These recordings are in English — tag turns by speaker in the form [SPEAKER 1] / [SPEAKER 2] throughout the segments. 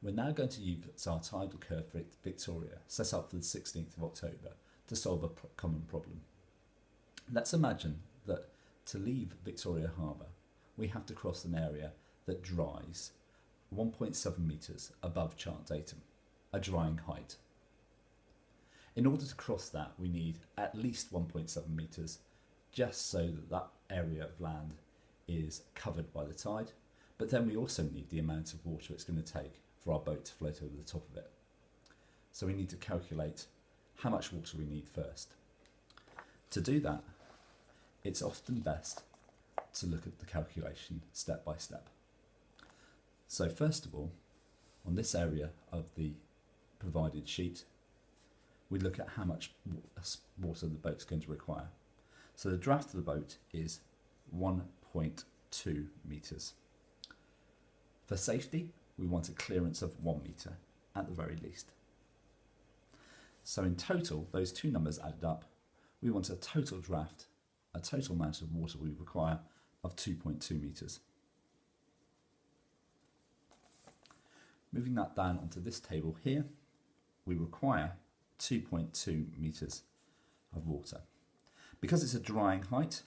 [SPEAKER 1] We're now going to use our tidal curve for Victoria, set up for the 16th of October, to solve a common problem. Let's imagine that to leave Victoria Harbour, we have to cross an area that dries 1.7 metres above chart datum, a drying height. In order to cross that, we need at least 1.7 metres, just so that that area of land is covered by the tide, but then we also need the amount of water it's going to take for our boat to float over the top of it. So we need to calculate how much water we need first. To do that, it's often best to look at the calculation step by step. So first of all, on this area of the provided sheet, we look at how much water the boat's going to require. So the draft of the boat is 1.2 metres. For safety, we want a clearance of 1 metre at the very least. So in total, those two numbers added up, we want a total draft, a total amount of water we require of 2.2 metres. Moving that down onto this table here, we require 2.2 metres of water. Because it's a drying height,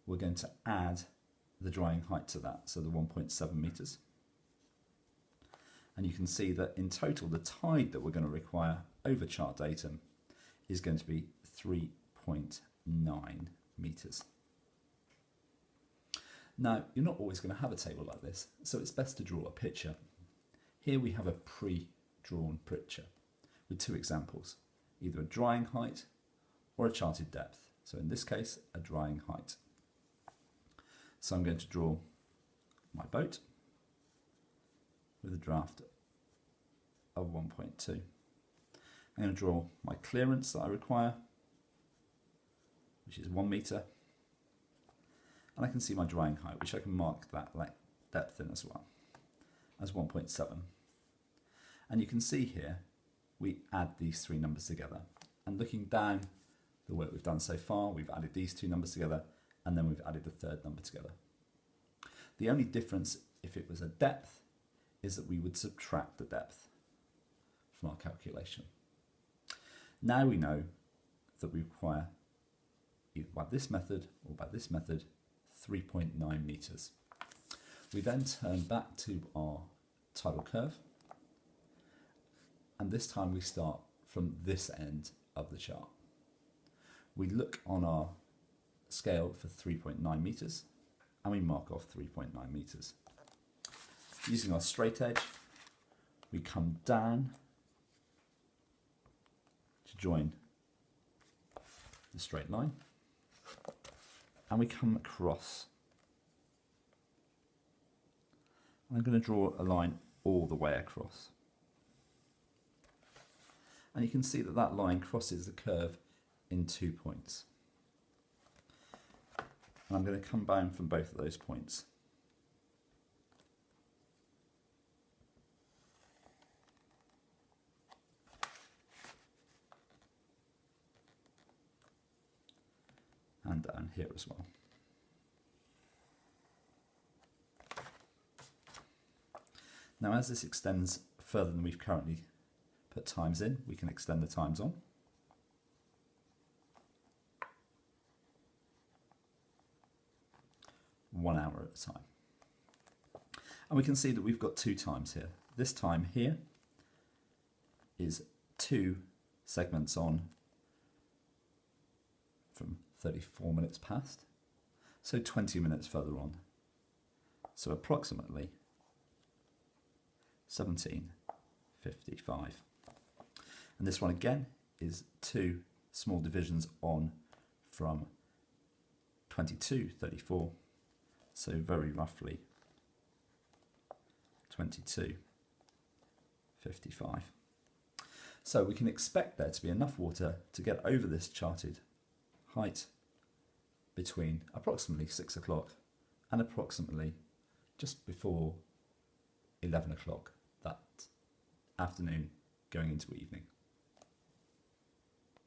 [SPEAKER 1] we're going to add the drying height to that, so the 1.7 metres. And you can see that in total, the tide that we're going to require over chart datum is going to be 3.9 metres. Now, you're not always going to have a table like this, so it's best to draw a picture. Here we have a pre-drawn picture with two examples, either a drying height or a charted depth. So in this case, a drying height. So I'm going to draw my boat with a draft of 1.2. I'm going to draw my clearance that I require, which is 1 metre, and I can see my drying height, which I can mark that depth in as well, as 1.7. And you can see here, we add these three numbers together. And looking down the work we've done so far, we've added these two numbers together, and then we've added the third number together. The only difference, if it was a depth, is that we would subtract the depth from our calculation. Now we know that we require, either by this method or by this method, 3.9 metres. We then turn back to our tidal curve, and this time we start from this end of the chart. We look on our scale for 3.9 metres, and we mark off 3.9 metres. Using our straight edge, we come down to join the straight line, and we come across. I'm going to draw a line all the way across. And you can see that that line crosses the curve in 2 points. And I'm going to come down from both of those points. And down here as well. Now, as this extends further than we've currently put times in, we can extend the times on. One hour at a time. And we can see that we've got two times here. This time here is 2 segments on from 34 minutes past, so 20 minutes further on. So approximately 17:55. And this one again is 2 small divisions on from 22:34, so very roughly 22:55. So we can expect there to be enough water to get over this charted height between approximately 6 o'clock and approximately just before 11 o'clock that afternoon going into evening.